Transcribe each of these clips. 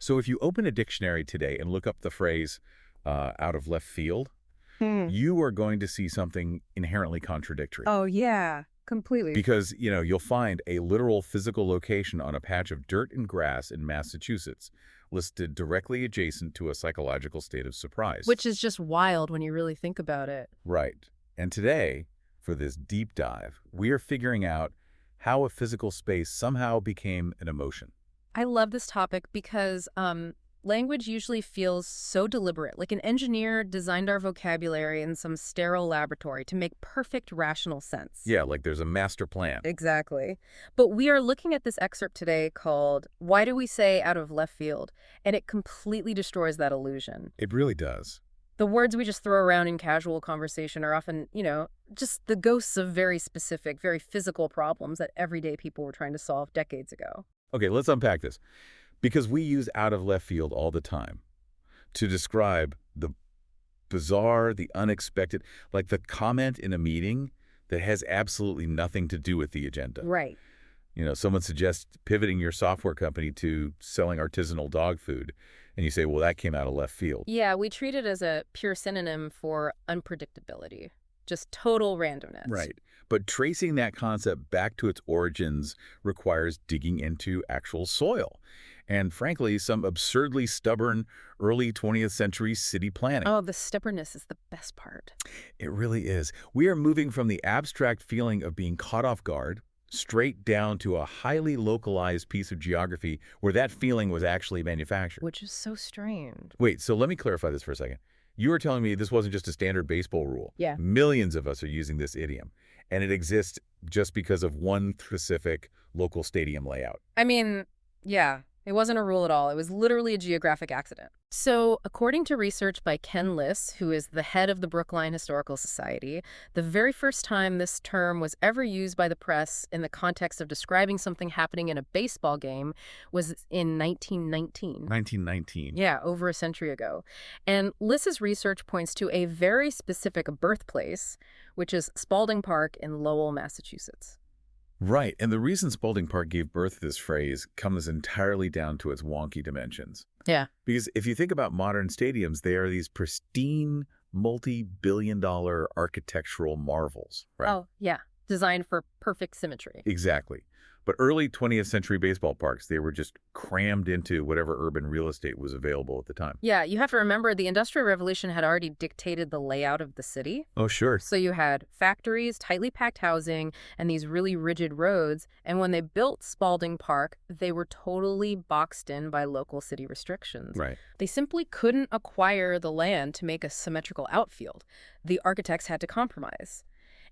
So if you open a dictionary today and look up the phrase out of left field, you are going to see something inherently contradictory. Oh, yeah, completely. Because, you'll find a literal physical location on a patch of dirt and grass in Massachusetts listed directly adjacent to a psychological state of surprise. Which is just wild when you really think about it. Right. And today, for this deep dive, we are figuring out how a physical space somehow became an emotion. I love this topic because language usually feels so deliberate, like an engineer designed our vocabulary in some sterile laboratory to make perfect rational sense. Yeah, like there's a master plan. Exactly. But we are looking at this excerpt today called Why Do We Say Out of Left Field? And it completely destroys that illusion. It really does. The words we just throw around in casual conversation are often, just the ghosts of very specific, very physical problems that everyday people were trying to solve decades ago. Okay, let's unpack this. Because we use out of left field all the time to describe the bizarre, the unexpected, like the comment in a meeting that has absolutely nothing to do with the agenda. Right. Someone suggests pivoting your software company to selling artisanal dog food, and you say, well, that came out of left field. Yeah, we treat it as a pure synonym for unpredictability, just total randomness. Right. But tracing that concept back to its origins requires digging into actual soil. And frankly, some absurdly stubborn early 20th century city planning. Oh, the stubbornness is the best part. It really is. We are moving from the abstract feeling of being caught off guard straight down to a highly localized piece of geography where that feeling was actually manufactured. Which is so strange. Wait, so let me clarify this for a second. You were telling me this wasn't just a standard baseball rule. Yeah. Millions of us are using this idiom, and it exists just because of one specific local stadium layout. I mean, yeah. It wasn't a rule at all. It was literally a geographic accident. So, according to research by Ken Liss, who is the head of the Brookline Historical Society, the very first time this term was ever used by the press in the context of describing something happening in a baseball game was in 1919. 1919. Yeah, over a century ago. And Liss's research points to a very specific birthplace, which is Spalding Park in Lowell, Massachusetts. Right, and the reason Spalding Park gave birth to this phrase comes entirely down to its wonky dimensions. Yeah. Because if you think about modern stadiums, they are these pristine, multi-billion-dollar architectural marvels, right? Oh, yeah. Designed for perfect symmetry. Exactly. But early 20th century baseball parks, they were just crammed into whatever urban real estate was available at the time. Yeah, you have to remember the Industrial Revolution had already dictated the layout of the city. Oh, sure. So you had factories, tightly packed housing, and these really rigid roads. And when they built Spalding Park, they were totally boxed in by local city restrictions. Right. They simply couldn't acquire the land to make a symmetrical outfield. The architects had to compromise.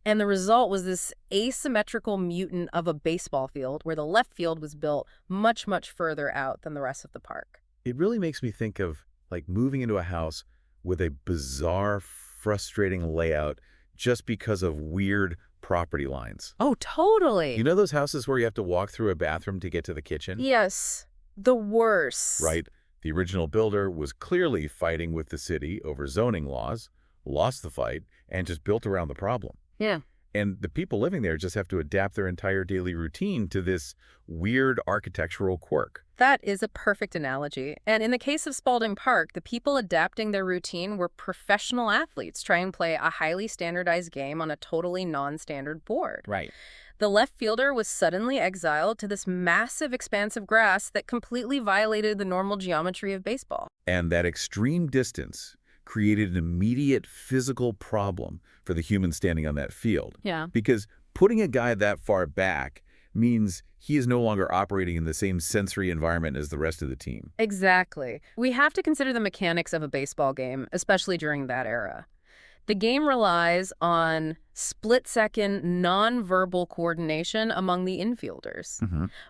And the result was this asymmetrical mutant of a baseball field where the left field was built much, much further out than the rest of the park. It really makes me think of like moving into a house with a bizarre, frustrating layout just because of weird property lines. Oh, totally. You know those houses where you have to walk through a bathroom to get to the kitchen? Yes. The worst. Right. The original builder was clearly fighting with the city over zoning laws, lost the fight, and just built around the problem. Yeah. And the people living there just have to adapt their entire daily routine to this weird architectural quirk. That is a perfect analogy. And in the case of Spalding Park, the people adapting their routine were professional athletes trying to play a highly standardized game on a totally non-standard board. Right. The left fielder was suddenly exiled to this massive expanse of grass that completely violated the normal geometry of baseball. And that extreme distance created an immediate physical problem for the human standing on that field. Yeah. Because putting a guy that far back means he is no longer operating in the same sensory environment as the rest of the team. Exactly. We have to consider the mechanics of a baseball game, especially during that era. The game relies on split-second, nonverbal coordination among the infielders.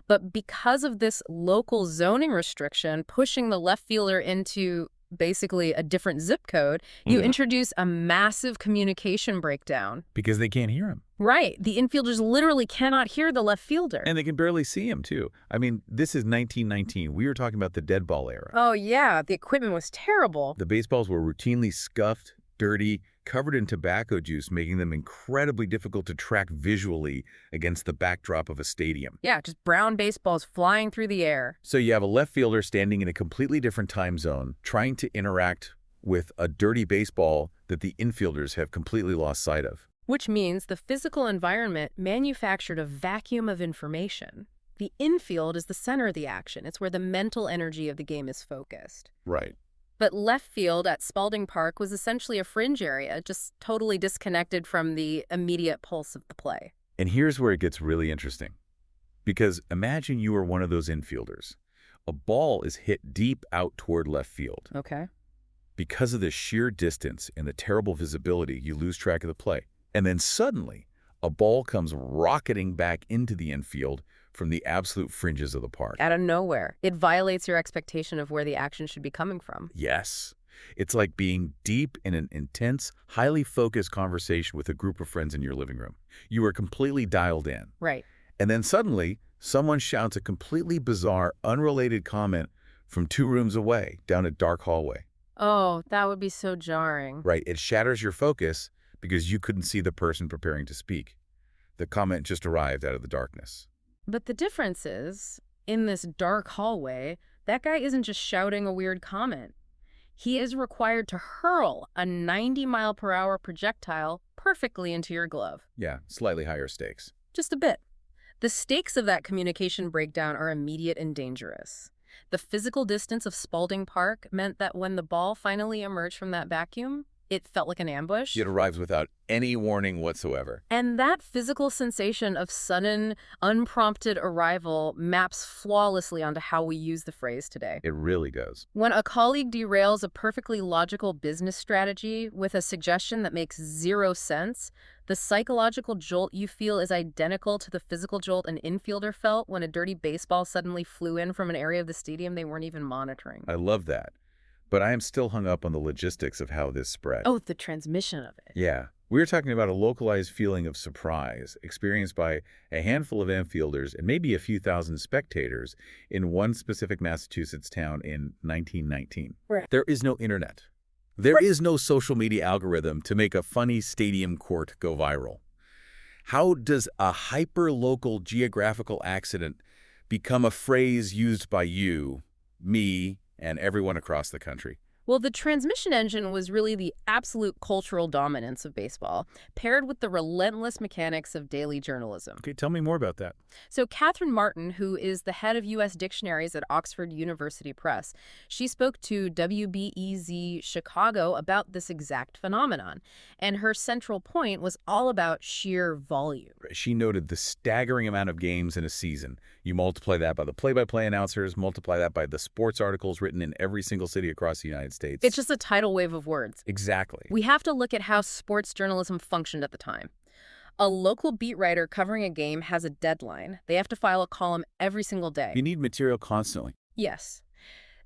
But because of this local zoning restriction pushing the left fielder into basically a different zip code, you introduce a massive communication breakdown. Because they can't hear him. Right. The infielders literally cannot hear the left fielder. And they can barely see him, too. I mean, this is 1919. We were talking about the dead ball era. Oh, yeah. The equipment was terrible. The baseballs were routinely scuffed, dirty, covered in tobacco juice, making them incredibly difficult to track visually against the backdrop of a stadium. Yeah, just brown baseballs flying through the air. So you have a left fielder standing in a completely different time zone, trying to interact with a dirty baseball that the infielders have completely lost sight of. Which means the physical environment manufactured a vacuum of information. The infield is the center of the action. It's where the mental energy of the game is focused. Right. But left field at Spalding Park was essentially a fringe area, just totally disconnected from the immediate pulse of the play. And here's where it gets really interesting. Because imagine you are one of those infielders. A ball is hit deep out toward left field. Okay. Because of the sheer distance and the terrible visibility, you lose track of the play. And then suddenly, a ball comes rocketing back into the infield from the absolute fringes of the park. Out of nowhere. It violates your expectation of where the action should be coming from. Yes. It's like being deep in an intense, highly focused conversation with a group of friends in your living room. You are completely dialed in. Right. And then suddenly, someone shouts a completely bizarre, unrelated comment from 2 rooms away down a dark hallway. Oh, that would be so jarring. Right. It shatters your focus because you couldn't see the person preparing to speak. The comment just arrived out of the darkness. But the difference is, in this dark hallway, that guy isn't just shouting a weird comment. He is required to hurl a 90-mile-per-hour projectile perfectly into your glove. Yeah, slightly higher stakes. Just a bit. The stakes of that communication breakdown are immediate and dangerous. The physical distance of Spalding Park meant that when the ball finally emerged from that vacuum, it felt like an ambush. It arrives without any warning whatsoever. And that physical sensation of sudden, unprompted arrival maps flawlessly onto how we use the phrase today. It really does. When a colleague derails a perfectly logical business strategy with a suggestion that makes zero sense, the psychological jolt you feel is identical to the physical jolt an infielder felt when a dirty baseball suddenly flew in from an area of the stadium they weren't even monitoring. I love that. But I am still hung up on the logistics of how this spread. Oh, the transmission of it. Yeah. We're talking about a localized feeling of surprise experienced by a handful of infielders and maybe a few thousand spectators in one specific Massachusetts town in 1919. Right. There is no internet. There is no social media algorithm to make a funny stadium court go viral. How does a hyper-local geographical accident become a phrase used by you, me, and everyone across the country? Well, the transmission engine was really the absolute cultural dominance of baseball, paired with the relentless mechanics of daily journalism. Okay, tell me more about that. So Catherine Martin, who is the head of U.S. dictionaries at Oxford University Press, she spoke to WBEZ Chicago about this exact phenomenon. And her central point was all about sheer volume. She noted the staggering amount of games in a season. You multiply that by the play-by-play announcers, multiply that by the sports articles written in every single city across the United States. It's just a tidal wave of words. Exactly. We have to look at how sports journalism functioned at the time. A local beat writer covering a game has a deadline. They have to file a column every single day. You need material constantly. Yes.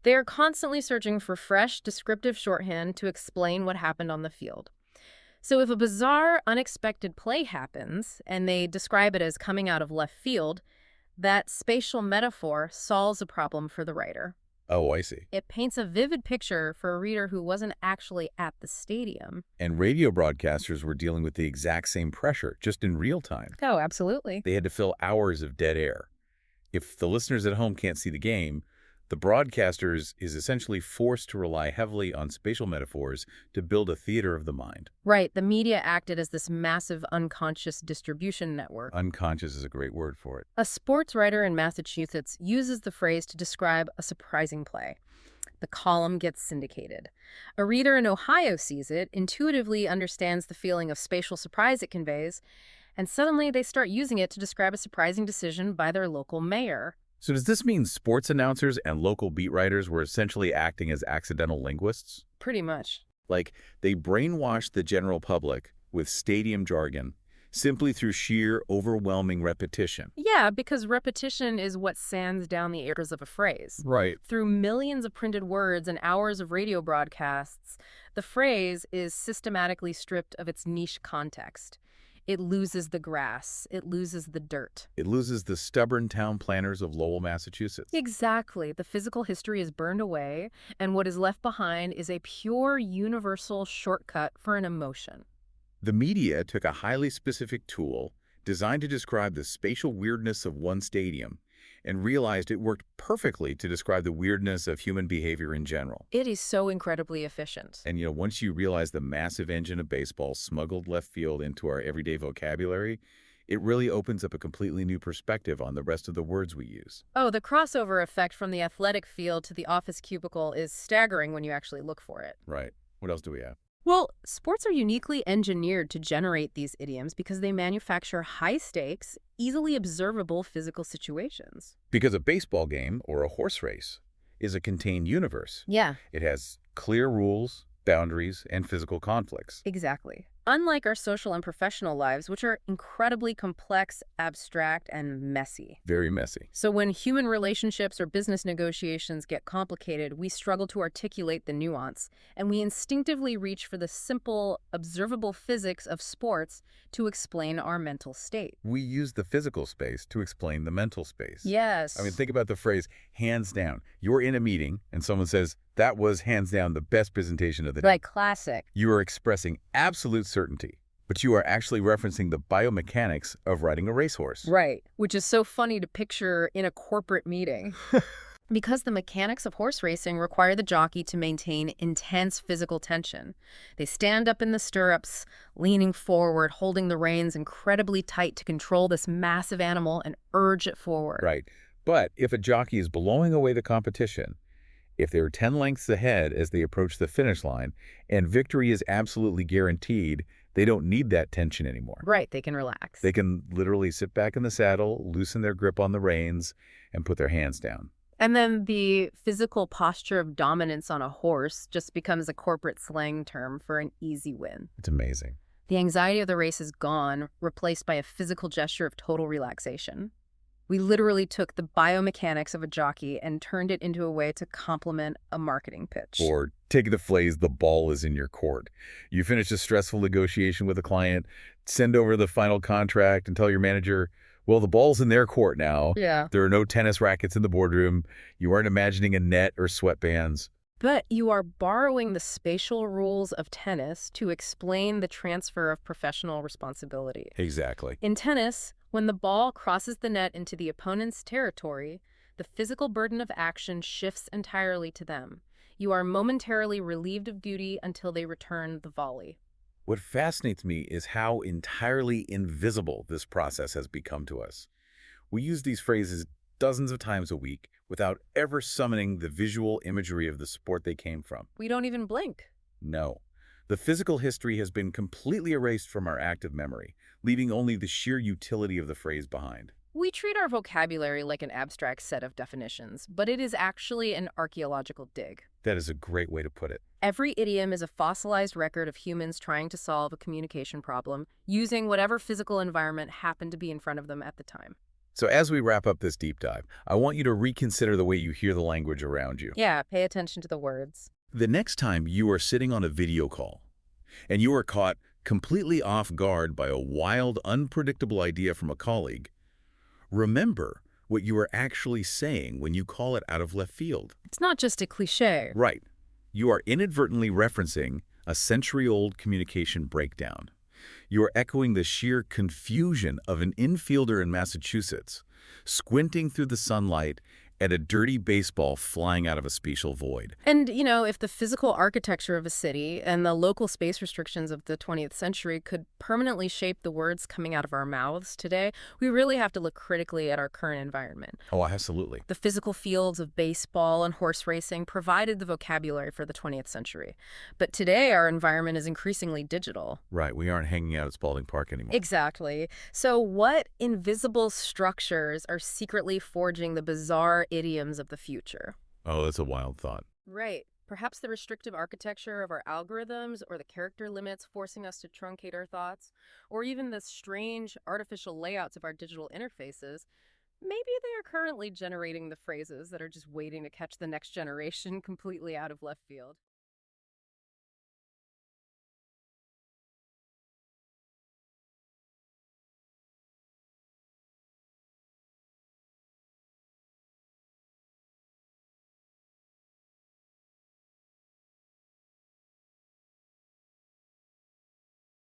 They are constantly searching for fresh, descriptive shorthand to explain what happened on the field. So if a bizarre, unexpected play happens, and they describe it as coming out of left field, that spatial metaphor solves a problem for the writer. Oh, I see. It paints a vivid picture for a reader who wasn't actually at the stadium. And radio broadcasters were dealing with the exact same pressure, just in real time. Oh, absolutely. They had to fill hours of dead air. If the listeners at home can't see the game, the broadcasters is essentially forced to rely heavily on spatial metaphors to build a theater of the mind. Right. The media acted as this massive unconscious distribution network. Unconscious is a great word for it. A sports writer in Massachusetts uses the phrase to describe a surprising play. The column gets syndicated. A reader in Ohio sees it, intuitively understands the feeling of spatial surprise it conveys, and suddenly they start using it to describe a surprising decision by their local mayor. So does this mean sports announcers and local beat writers were essentially acting as accidental linguists? Pretty much. Like, they brainwashed the general public with stadium jargon simply through sheer, overwhelming repetition. Yeah, because repetition is what sands down the ears of a phrase. Right. Through millions of printed words and hours of radio broadcasts, the phrase is systematically stripped of its niche context. It loses the grass. It loses the dirt. It loses the stubborn town planners of Lowell, Massachusetts. Exactly. The physical history is burned away, and what is left behind is a pure universal shortcut for an emotion. The media took a highly specific tool designed to describe the spatial weirdness of one stadium and realized it worked perfectly to describe the weirdness of human behavior in general. It is so incredibly efficient. And, once you realize the massive engine of baseball smuggled left field into our everyday vocabulary, it really opens up a completely new perspective on the rest of the words we use. Oh, the crossover effect from the athletic field to the office cubicle is staggering when you actually look for it. Right. What else do we have? Well, sports are uniquely engineered to generate these idioms because they manufacture high-stakes, easily observable physical situations. Because a baseball game or a horse race is a contained universe. Yeah, It has clear rules, boundaries, and physical conflicts. exactly. Unlike our social and professional lives, which are incredibly complex, abstract, and messy. Very messy. So when human relationships or business negotiations get complicated, we struggle to articulate the nuance, and we instinctively reach for the simple, observable physics of sports to explain our mental state. We use the physical space to explain the mental space. Yes. I mean, think about the phrase, hands down. You're in a meeting, and someone says, that was hands down the best presentation of the day. Like classic. You are expressing absolute certainty, but you are actually referencing the biomechanics of riding a racehorse. Right, which is so funny to picture in a corporate meeting. Because the mechanics of horse racing require the jockey to maintain intense physical tension. They stand up in the stirrups, leaning forward, holding the reins incredibly tight to control this massive animal and urge it forward. Right. But if a jockey is blowing away the competition, if they're 10 lengths ahead as they approach the finish line, and victory is absolutely guaranteed, they don't need that tension anymore. Right, they can relax. They can literally sit back in the saddle, loosen their grip on the reins, and put their hands down. And then the physical posture of dominance on a horse just becomes a corporate slang term for an easy win. It's amazing. The anxiety of the race is gone, replaced by a physical gesture of total relaxation. We literally took the biomechanics of a jockey and turned it into a way to complement a marketing pitch. Or take the phrase, the ball is in your court. You finish a stressful negotiation with a client, send over the final contract, and tell your manager, well, the ball's in their court now. Yeah. There are no tennis rackets in the boardroom. You aren't imagining a net or sweatbands. But you are borrowing the spatial rules of tennis to explain the transfer of professional responsibility. Exactly. In tennis, when the ball crosses the net into the opponent's territory, the physical burden of action shifts entirely to them. You are momentarily relieved of duty until they return the volley. What fascinates me is how entirely invisible this process has become to us. We use these phrases dozens of times a week without ever summoning the visual imagery of the sport they came from. We don't even blink. No. The physical history has been completely erased from our active memory, leaving only the sheer utility of the phrase behind. We treat our vocabulary like an abstract set of definitions, but it is actually an archaeological dig. That is a great way to put it. Every idiom is a fossilized record of humans trying to solve a communication problem using whatever physical environment happened to be in front of them at the time. So as we wrap up this deep dive, I want you to reconsider the way you hear the language around you. Yeah, pay attention to the words. The next time you are sitting on a video call and you are caught completely off guard by a wild, unpredictable idea from a colleague, remember what you are actually saying when you call it out of left field. It's not just a cliche. Right. You are inadvertently referencing a century-old communication breakdown. You are echoing the sheer confusion of an infielder in Massachusetts, squinting through the sunlight at a dirty baseball flying out of a spatial void. And, if the physical architecture of a city and the local space restrictions of the 20th century could permanently shape the words coming out of our mouths today, we really have to look critically at our current environment. Oh, absolutely. The physical fields of baseball and horse racing provided the vocabulary for the 20th century. But today, our environment is increasingly digital. Right. We aren't hanging out at Spalding Park anymore. Exactly. So what invisible structures are secretly forging the bizarre idioms of the future? Oh, that's a wild thought. Right. Perhaps the restrictive architecture of our algorithms or the character limits forcing us to truncate our thoughts, or even the strange artificial layouts of our digital interfaces. Maybe they are currently generating the phrases that are just waiting to catch the next generation completely out of left field.